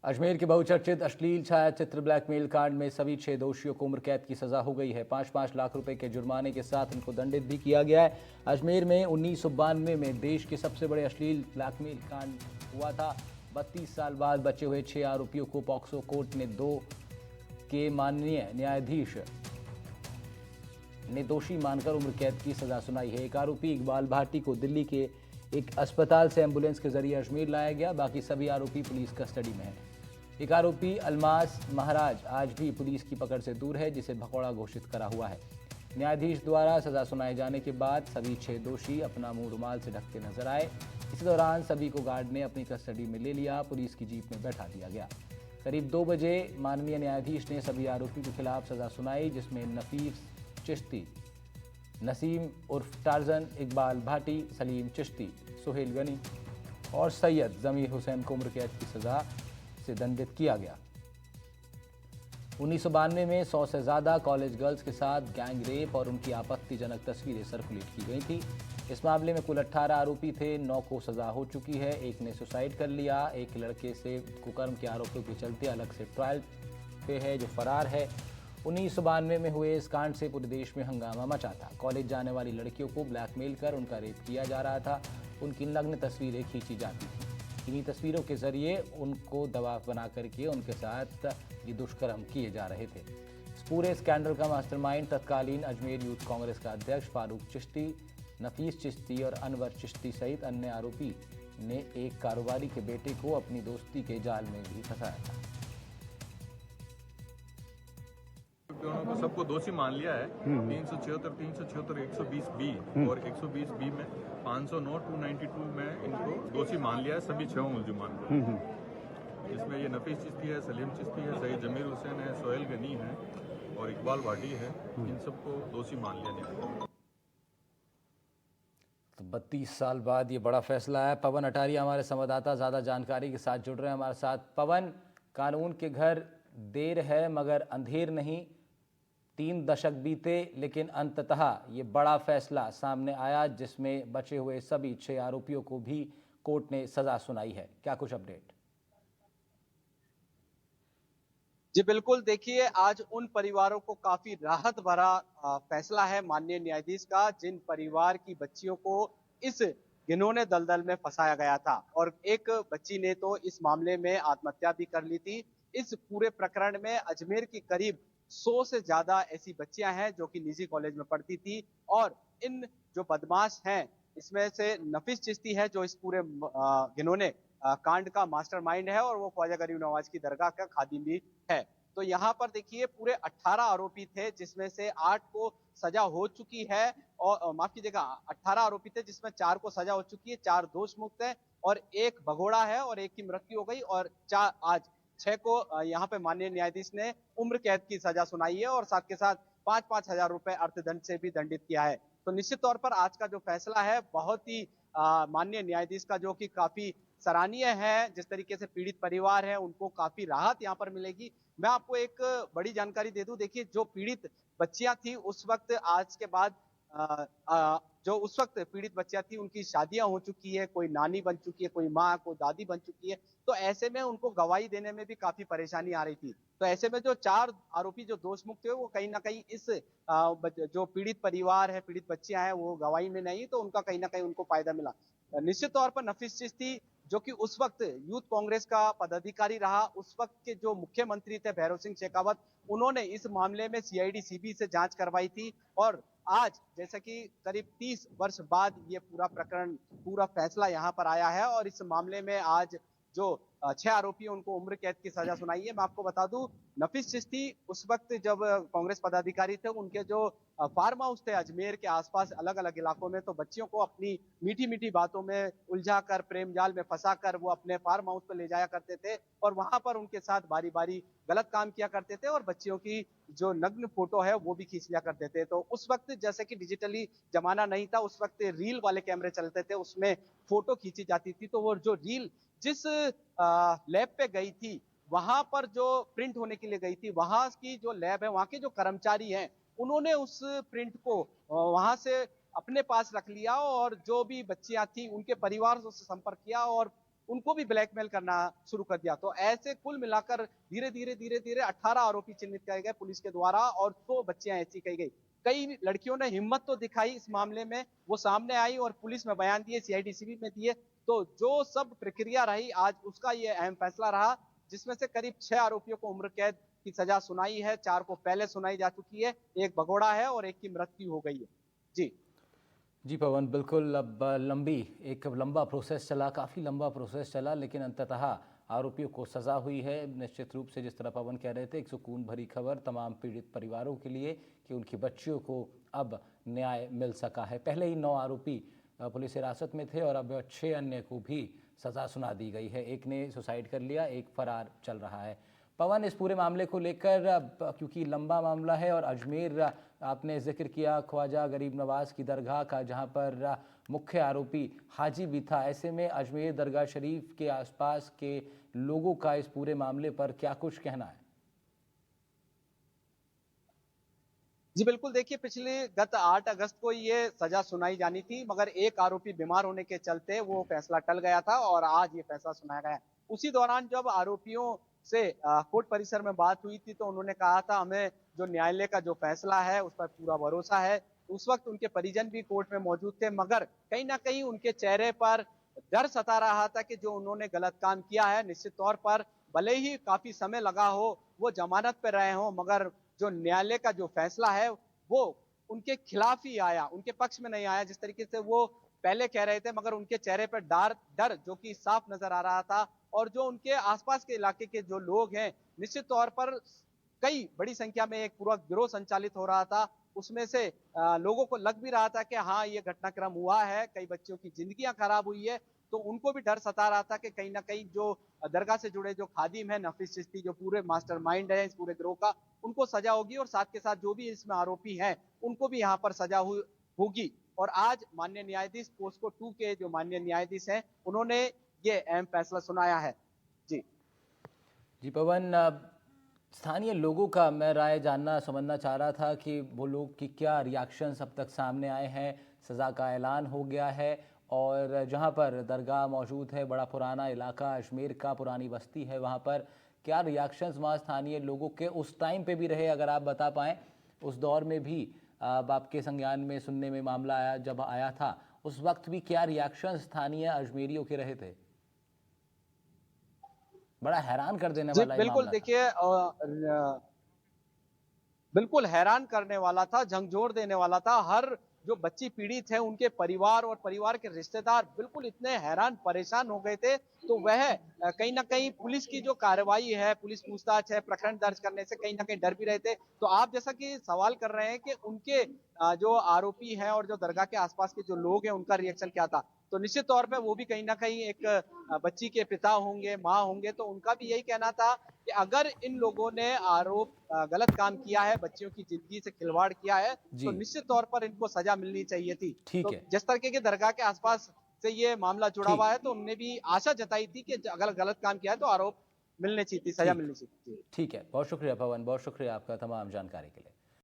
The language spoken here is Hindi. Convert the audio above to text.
अजमेर के बहुचर्चित अश्लील छायाचित्र ब्लैकमेल कांड में सभी 6 दोषियों को उम्र कैद की सजा हो गई है। 5-5 लाख रुपए के जुर्माने के साथ इनको दंडित भी किया गया है। अजमेर में 1992 में देश के सबसे बड़े अश्लील ब्लैकमेल कांड हुआ था। 32 साल बाद बचे हुए 6 आरोपियों को पॉक्सो कोर्ट ने 2 के माननीय न्यायाधीश ने दोषी मानकर उम्र कैद की सजा सुनाई है। एक आरोपी इकबाल भाटी को दिल्ली के एक अस्पताल से एम्बुलेंस के जरिए अजमेर लाया गया। बाकी सभी आरोपी पुलिस कस्टडी में हैं। एक आरोपी अलमास महाराज आज भी पुलिस की पकड़ से दूर है, जिसे भगौड़ा घोषित करा हुआ है। न्यायाधीश द्वारा सजा सुनाए जाने के बाद सभी 6 दोषी अपना मुंह रुमाल से ढक के नजर आए। इसी दौरान सभी को गार्ड ने अपनी कस्टडी में ले लिया। पुलिस की जीप में बैठा दिया गया। करीब 2 बजे माननीय न्यायाधीश ने सभी आरोपियों के खिलाफ सजा सुनाई, जिसमें नफीस चिश्ती, नसीम उर्फ टार्जन, इकबाल भाटी, सलीम चिश्ती, सुहेल गनी और सैयद जमीर हुसैन को उम्र कैद की सजा से दंडित किया गया। 1992 में 100 से ज्यादा कॉलेज गर्ल्स के साथ गैंग रेप और उनकी आपत्तिजनक तस्वीरें सर्कुलेट की गई थी। इस मामले में कुल 18 आरोपी थे। 9 को सजा हो चुकी है। एक ने सुसाइड कर लिया। एक लड़के से कुकर्म के आरोपों के चलते अलग से ट्रायल पे है, जो फरार है। 1992 में हुए इस कांड से पूरे देश में हंगामा मचा था। कॉलेज जाने वाली लड़कियों को ब्लैकमेल कर उनका रेप किया जा रहा था। उनकी नग्न तस्वीरें खींची जाती थी। इन्हीं तस्वीरों के जरिए उनको दबाव बना करके उनके साथ ये दुष्कर्म किए जा रहे थे। इस पूरे स्कैंडल का मास्टरमाइंड तत्कालीन अजमेर यूथ कांग्रेस का अध्यक्ष फारूक चिश्ती, नफीस चिश्ती और अनवर चिश्ती सहित अन्य आरोपी ने एक कारोबारी के बेटे को अपनी दोस्ती के जाल में भी फंसाया था। उन्होंने सबको दोषी मान लिया है। 376, 376, 120 बी और 120 बी में 509, 292 में इनको दोषी मान लिया है। सभी 6 मुलजिमान को। इसमें ये नफीस चिश्ती है, सलीम चिश्ती है, सैयद जमीर हुसैन है, सोहेल गनी है और इकबाल भाटी है। इन सबको दोषी मान लिया गया। तो 32 साल बाद ये बड़ा फैसला है। पवन अटारिया हमारे संवाददाता ज्यादा जानकारी के साथ जुड़ रहे हैं हमारे साथ। पवन, कानून के घर देर है मगर अंधेर नहीं। 3 दशक बीते लेकिन अंततः ये बड़ा फैसला सामने आया, जिसमें बचे हुए सभी 6 आरोपियों को भी कोर्ट ने सजा सुनाई है। क्या कुछ अपडेट? जी बिल्कुल, देखिए आज उन परिवारों को काफी राहत भरा फैसला है माननीय न्यायाधीश का, जिन परिवार की बच्चियों को इस घिनौने दलदल में फंसाया गया था। और एक बच्ची ने तो इस मामले में आत्महत्या भी कर ली थी। इस पूरे प्रकरण में अजमेर की करीब 100 से ज्यादा ऐसी बच्चियां हैं जो कि निजी कॉलेज में पढ़ती थी। और इन जो बदमाश हैं, इसमें से नफीस चिश्ती है जो इस पूरे घिनौने कांड का मास्टरमाइंड है, और वो ख्वाजा गरीब नवाज की दरगाह का खादिम भी है। तो यहाँ पर देखिए पूरे 18 आरोपी थे, जिसमें से 8 को सजा हो चुकी है। और माफ कीजिएगा, 18 आरोपी थे जिसमें 4 को सजा हो चुकी है, 4 दोष मुक्त है और 1 भगोड़ा है और 1 की मृत्यु हो गई। और आज 6 को यहाँ पे माननीय न्यायाधीश ने उम्र कैद की सजा सुनाई है और साथ के साथ 5-5 हजार रुपए अर्थदंड से भी दंडित किया है। तो निश्चित तौर पर आज का जो फैसला है बहुत ही माननीय न्यायाधीश का, जो कि काफी सराहनीय है। जिस तरीके से पीड़ित परिवार है उनको काफी राहत यहाँ पर मिलेगी। मैं आपको एक बड़ी जानकारी दे दूं, देखिए जो पीड़ित बच्चियां थी उस वक्त, आज के बाद जो उस वक्त पीड़ित बच्चियां थी उनकी शादियां हो चुकी है, कोई नानी बन चुकी है, कोई माँ, कोई दादी बन चुकी है। तो ऐसे में उनको गवाही देने में भी काफी परेशानी आ रही थी। तो ऐसे में जो 4 आरोपी जो दोष मुक्त हुए, वो कहीं ना कहीं इस जो पीड़ित परिवार है, पीड़ित बच्चियां हैं, वो गवाही में नहीं, तो उनका कहीं ना कहीं उनको फायदा मिला। निश्चित तौर पर नफीस चिश्ती जो कि उस वक्त यूथ कांग्रेस का पदाधिकारी रहा, उस वक्त के जो मुख्यमंत्री थे भैरव सिंह शेखावत, उन्होंने इस मामले में सीआईडी सीबी से जांच करवाई थी। और आज जैसे कि करीब 30 वर्ष बाद ये पूरा प्रकरण, पूरा फैसला यहाँ पर आया है। और इस मामले में आज जो 6 आरोपी उनको उम्र कैद की सजा सुनाई है। मैं आपको बता दूं, नफीस चिश्ती उस वक्त जब कांग्रेस पदाधिकारी थे, उनके जो फार्म हाउस थे अजमेर के आसपास अलग अलग इलाकों में, तो बच्चियों को अपनी मीठी मीठी बातों में उलझा कर, प्रेम जाल में फंसा कर वो अपने फार्म हाउस पर ले जाया करते थे और वहां पर उनके साथ बारी बारी गलत काम किया करते थे और बच्चियों की जो नग्न फोटो है वो भी खींच लिया करते थे। तो उस वक्त जैसे कि डिजिटली जमाना नहीं था, उस वक्त रील वाले कैमरे चलते थे, उसमें फोटो खींची जाती थी। तो वो जो रील जिस लैब पे गई थी, वहां पर जो प्रिंट होने के लिए गई थी, वहां की जो लैब है, वहां के जो कर्मचारी हैं, उन्होंने उस प्रिंट को वहां से अपने पास रख लिया और जो भी बच्चियां थी उनके परिवार से संपर्क किया और उनको भी ब्लैकमेल करना शुरू कर दिया। तो ऐसे कुल मिलाकर धीरे धीरे 18 आरोपी चिन्हित किए गए पुलिस के द्वारा और 100 बच्चियां ऐसी कही गई। कई लड़कियों ने हिम्मत तो दिखाई इस मामले में, वो सामने आई और पुलिस में बयान दिए, सीआईडी में दिए। तो जो सब प्रक्रिया रही आज उसका ये अहम फैसला रहा, जिसमें से करीब 6 आरोपियों को उम्र कैद की सजा सुनाई है, 4 को पहले सुनाई जा चुकी है, एक भगोड़ा है और एक की मृत्यु हो गई है। जी जी पवन, बिल्कुल। अब एक लंबा प्रोसेस चला, काफ़ी लंबा प्रोसेस चला, लेकिन अंततः आरोपियों को सज़ा हुई है। निश्चित रूप से जिस तरह पवन कह रहे थे, एक सुकून भरी खबर तमाम पीड़ित परिवारों के लिए कि उनकी बच्चियों को अब न्याय मिल सका है। पहले ही 9 आरोपी पुलिस हिरासत में थे और अब 6 अन्य को भी सज़ा सुना दी गई है। एक ने सुसाइड कर लिया, एक फरार चल रहा है। पवन, इस पूरे मामले को लेकर क्योंकि लंबा मामला है और अजमेर आपने जिक्र किया ख्वाजा गरीब नवाज की दरगाह का, जहां पर मुख्य आरोपी हाजी भी था, ऐसे में अजमेर दरगाह शरीफ के आसपास के लोगों का इस पूरे मामले पर क्या कुछ कहना है? जी बिल्कुल, देखिए गत 8 अगस्त को ये सजा सुनाई जानी थी, मगर एक आरोपी बीमार होने के चलते वो फैसला टल गया था और आज ये फैसला सुनाया गया। उसी दौरान जब आरोपियों से कोर्ट परिसर में बात हुई थी तो उन्होंने कहा था हमें जो न्यायालय का जो फैसला है उस पर पूरा भरोसा है। उस वक्त उनके परिजन भी कोर्ट में मौजूद थे, मगर कहीं न कहीं उनके चेहरे पर डर सता रहा था कि जो उन्होंने गलत काम किया है, निश्चित तौर पर भले ही काफ़ी समय लगा हो, वो ज़मानत पे रहे हों, मगर जो न्यायालय का जो फैसला है वो उनके खिलाफ ही आया, उनके पक्ष में नहीं आया। जिस तरीके से वो पहले कह रहे थे, मगर उनके चेहरे पर डर जो कि साफ नजर आ रहा था और जो उनके आसपास के इलाके के जो लोग हैं, निश्चित तौर पर कई बड़ी संख्या में एक पूरा गिरोह संचालित हो रहा था। उसमें से लोगों को लग भी रहा था कि हाँ, ये घटनाक्रम हुआ है, कई बच्चों की जिंदगियां खराब हुई है। तो उनको भी डर सता रहा था कि कहीं ना कहीं जो दरगाह से जुड़े जो खादिम है, नफीस चिश्ती, जो पूरे मास्टरमाइंड है इस पूरे गिरोह का, उनको सजा होगी और साथ के साथ जो भी इसमें आरोपी हैं उनको भी यहाँ पर सजा होगी। और आज माननीय न्यायाधीश पोस्को 2 के जो माननीय न्यायाधीश हैं, उन्होंने ये अहम फैसला सुनाया है। जी जी पवन, स्थानीय लोगों का मैं राय जानना समझना चाह रहा था कि वो लोग की क्या रिएक्शंस अब तक सामने आए हैं। सज़ा का ऐलान हो गया है और जहां पर दरगाह मौजूद है, बड़ा पुराना इलाका अजमेर का, पुरानी बस्ती है, वहां पर क्या रिएक्शंस वहाँ स्थानीय लोगों के उस टाइम पे भी रहे, अगर आप बता पाएँ। उस दौर में भी आपके संज्ञान में सुनने में मामला आया, जब आया था उस वक्त भी क्या रिएक्शंस स्थानीय अजमेरियों के रहे थे? बड़ा हैरान कर देने जी वाला ये बिल्कुल, मामला था। देखिए बिल्कुल हैरान करने वाला था, झंझोर देने वाला था। हर जो बच्ची पीड़ित है, उनके परिवार और परिवार के रिश्तेदार बिल्कुल इतने हैरान परेशान हो गए थे। तो वह कहीं न कहीं पुलिस की जो कार्रवाई है, पुलिस पूछताछ है, प्रकरण दर्ज करने से कहीं न कहीं डर भी रहे थे। तो आप जैसा कि सवाल कर रहे हैं कि उनके जो आरोपी हैं और जो दरगाह के आस-पास के जो लोग हैं, उनका रिएक्शन क्या था? तो निश्चित तौर पे वो भी कहीं न कहीं एक बच्ची के पिता होंगे, माँ होंगे, तो उनका भी यही कहना था कि अगर इन लोगों ने गलत काम किया है, बच्चियों की ज़िंदगी से खिलवाड़ किया है, तो जी, निश्चित तौर पर इनको सज़ा मिलनी चाहिए थी। ठीक तो है, जिस तरीके के दरगाह के आस-पास से ये मामला जुड़ा ठीक, हुआ है, तो उन्होंने भी आशा जताई थी कि अगर गलत काम किया है, तो आरोप मिलने चाहिए थी, सज़ा ठीक, मिलनी चाहिए थी। ठीक है। बहुत शुक्रिया पवन, बहुत शुक्रिया आपका तमाम जानकारी के लिए।